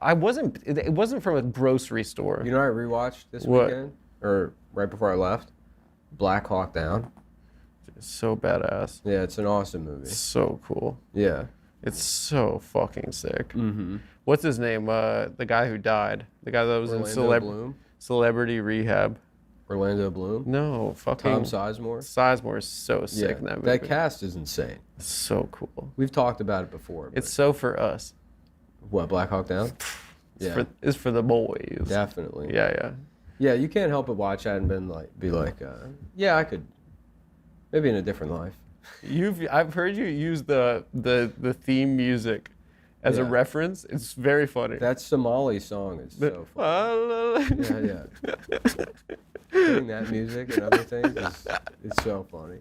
It wasn't from a grocery store. You know what I rewatched this What? weekend? Or right before I left? Black Hawk Down. It's so badass. Yeah, it's an awesome movie. So cool. Yeah. It's so fucking sick. Mm-hmm. What's his name? The guy who died. The guy that was in Bloom? Celebrity Rehab. Orlando Bloom? No, fucking Tom Sizemore? Sizemore is so sick in that movie. That cast is insane. It's so cool. We've talked about it before. It's so for us. What, Black Hawk Down? It's for the boys. Definitely. Yeah. Yeah, you can't help but watch that and be like, yeah, I could, maybe in a different life. I've heard you use the theme music as a Yeah. reference. It's very funny. That Somali song is so funny. Yeah. Hearing that music and other things is so funny.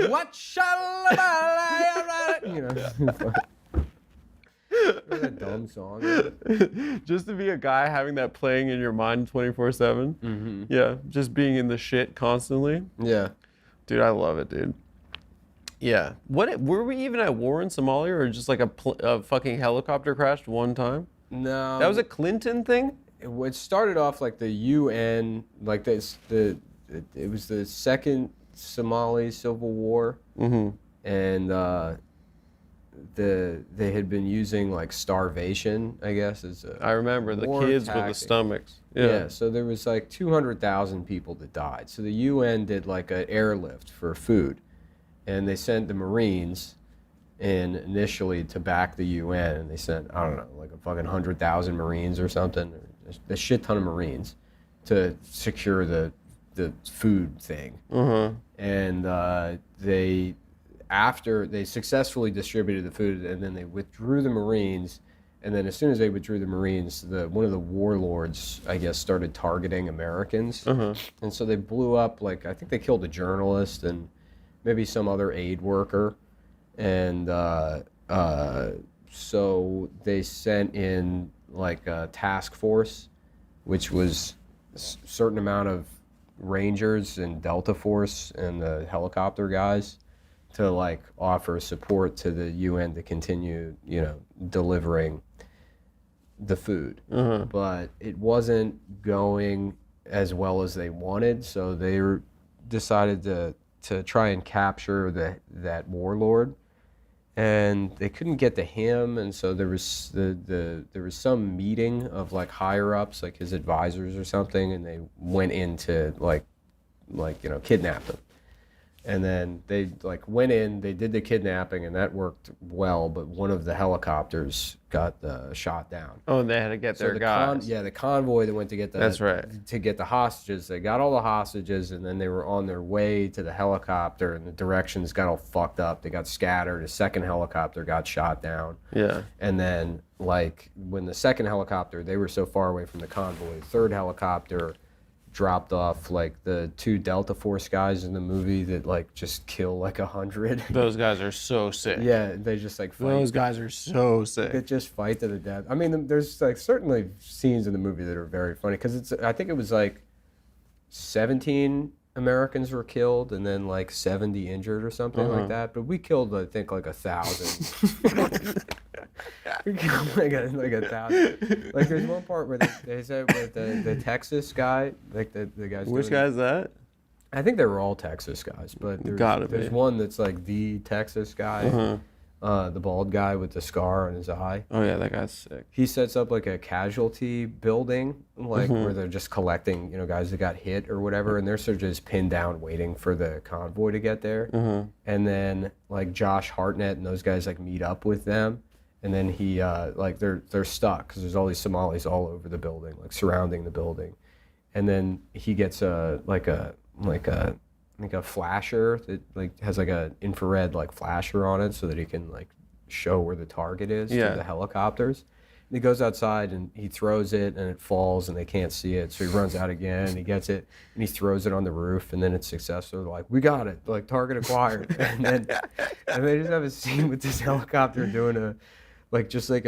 What shall I, you know? What a dumb song. Just to be a guy having that playing in your mind 24/7. Mm-hmm. Yeah, just being in the shit constantly. Yeah. Dude, I love it, dude. Yeah. Were we even at war in Somalia, or just like a fucking helicopter crashed one time? No. That was a Clinton thing? It started off like the UN, like it was the second Somali civil war, and they had been using like starvation, I guess, as a I remember the war kids with the tactic. stomachs. Yeah, so there was like 200,000 people that died. So the UN did like an airlift for food, and they sent the Marines in initially to back the UN, and they sent, I don't know, like a fucking 100,000 Marines or something, or a shit ton of Marines to secure the food thing. And after they successfully distributed the food, and then they withdrew the Marines. And then as soon as they withdrew the Marines, one of the warlords, I guess, started targeting Americans. And so they blew up, like, I think they killed a journalist and maybe some other aid worker. And so they sent in, like, a task force, which was a certain amount of Rangers and Delta Force and the helicopter guys to, like, offer support to the UN to continue, you know, delivering the food. But it wasn't going as well as they wanted, so they decided to try and capture that warlord, and they couldn't get to him, and so there was there was some meeting of like higher ups, like his advisors or something, and they went in to like you know, kidnap him. And then they like went in, they did the kidnapping, and that worked well, but one of the helicopters got shot down. Oh, and they had to get their guys. The convoy that went to get That's right. to get the hostages. They got all the hostages, and then they were on their way to the helicopter, and the directions got all fucked up. They got scattered. A second helicopter got shot down. Yeah. And then, like, when the second helicopter, they were so far away from the convoy, the third helicopter dropped off, like, the two Delta Force guys in the movie that, like, just kill, like, 100. Those guys are so sick. Yeah, they just, like, fight. Those guys are so sick. They just fight to the death. I mean, there's, like, certainly scenes in the movie that are very funny, because I think it was, like, 17 Americans were killed and then, like, 70 injured or something like that. But we killed, I think, like, 1,000. We killed, like, 1,000. Like, there's one part where they said with the Texas guy, like, the guys. Which guy is that? I think they were all Texas guys, but there's one that's, like, the Texas guy. The bald guy with the scar on his eye. Oh yeah, that guy's sick. He sets up like a casualty building, like where they're just collecting, you know, guys that got hit or whatever, and they're sort of just pinned down waiting for the convoy to get there. And then like Josh Hartnett and those guys like meet up with them, and then he like they're stuck because there's all these Somalis all over the building, like surrounding the building, and then he gets a flasher that like has like a infrared like flasher on it so that he can like show where the target is to the helicopters. And he goes outside and he throws it and it falls and they can't see it. So he runs out again and he gets it and he throws it on the roof and then it's successful. They're like, we got it, like target acquired. and they just have a scene with this helicopter doing a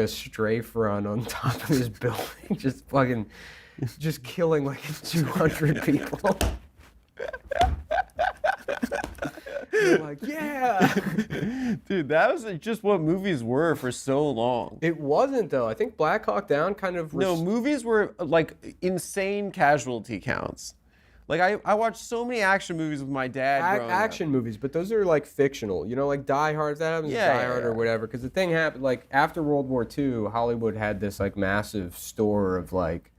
strafe run on top of this building, just killing like 200 people. they're like, yeah. Dude, that was just what movies were for so long. It wasn't though. I think Black Hawk Down kind of No, movies were like insane casualty counts. Like I watched so many action movies with my dad. growing up. action movies, but those are like fictional. You know, like Die Hard. If that happens in Die Hard or whatever. Because the thing happened, like after World War II, Hollywood had this like massive store of like,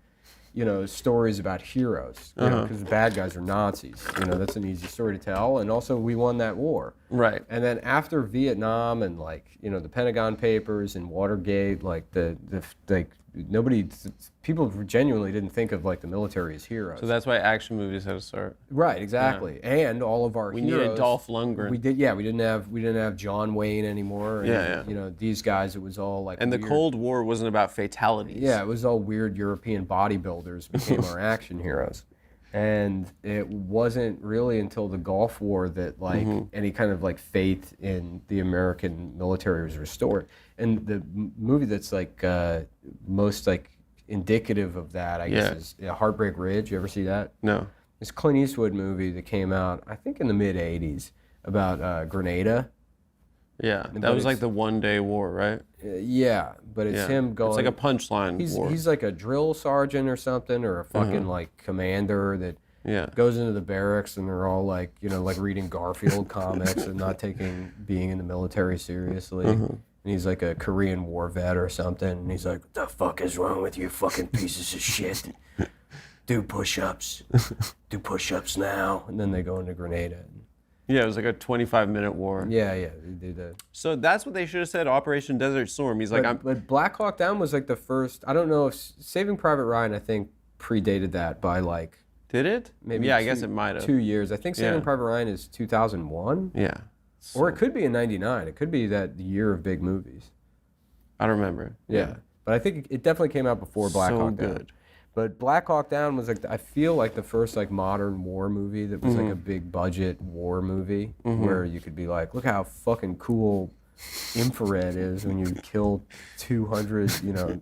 you know, stories about heroes. You know, because the bad guys are Nazis. You know, that's an easy story to tell. And also, we won that war. Right. And then after Vietnam and like, you know, the Pentagon Papers and Watergate, like people genuinely didn't think of like the military as heroes. So that's why action movies had to start. Right, exactly. Yeah. And all of our we heroes. needed Dolph Lundgren. We didn't have John Wayne anymore. And, you know, these guys, it was all like. And the Cold War wasn't about fatalities. Yeah, it was all weird European bodybuilders became our action heroes. And it wasn't really until the Gulf War that like any kind of like faith in the American military was restored. And the movie that's like most like indicative of that, I guess, is Heartbreak Ridge. You ever see that? No. This Clint Eastwood movie that came out, I think in the mid '80s, about Grenada. Yeah, that was like the one-day war, right? Yeah, but it's him going. It's like a punchline war. He's like a drill sergeant or something, or a fucking like commander that goes into the barracks, and they're all like, you know, like reading Garfield comics and not taking being in the military seriously. And he's like a Korean War vet or something, and he's like, "What the fuck is wrong with you, fucking pieces of shit? Do push-ups, do push-ups now." And then they go into Grenada. Yeah, it was like a 25-minute war. Yeah, they do that. So that's what they should have said, Operation Desert Storm. He's like, but Black Hawk Down was like the first. I don't know if Saving Private Ryan, I think, predated that by like. Did it? Maybe. Yeah, I guess it might have. 2 years. I think Saving Private Ryan is 2001. Yeah. Or it could be in '99. It could be that year of big movies. I don't remember. Yeah. But I think it definitely came out before Black Hawk Down. So good. But Black Hawk Down was like, I feel like the first like modern war movie that was like a big budget war movie where you could be like, look how fucking cool infrared is when you kill 200, you know,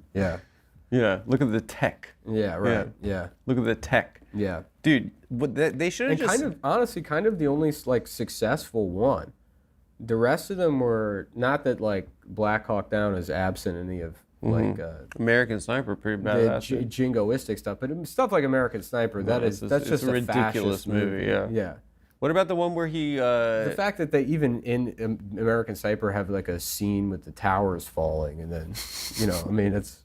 Yeah, look at the tech. Yeah, right, yeah. Look at the tech. Yeah. Dude, they should have just... kind of, honestly, kind of the only like successful one. The rest of them were, not that like Black Hawk Down is absent any of like American Sniper, pretty badass. The jingoistic stuff, but stuff like American Sniper, that's just a ridiculous movie. Yeah. What about the one where he? The fact that they even in American Sniper have like a scene with the towers falling, and then, you know, I mean, it's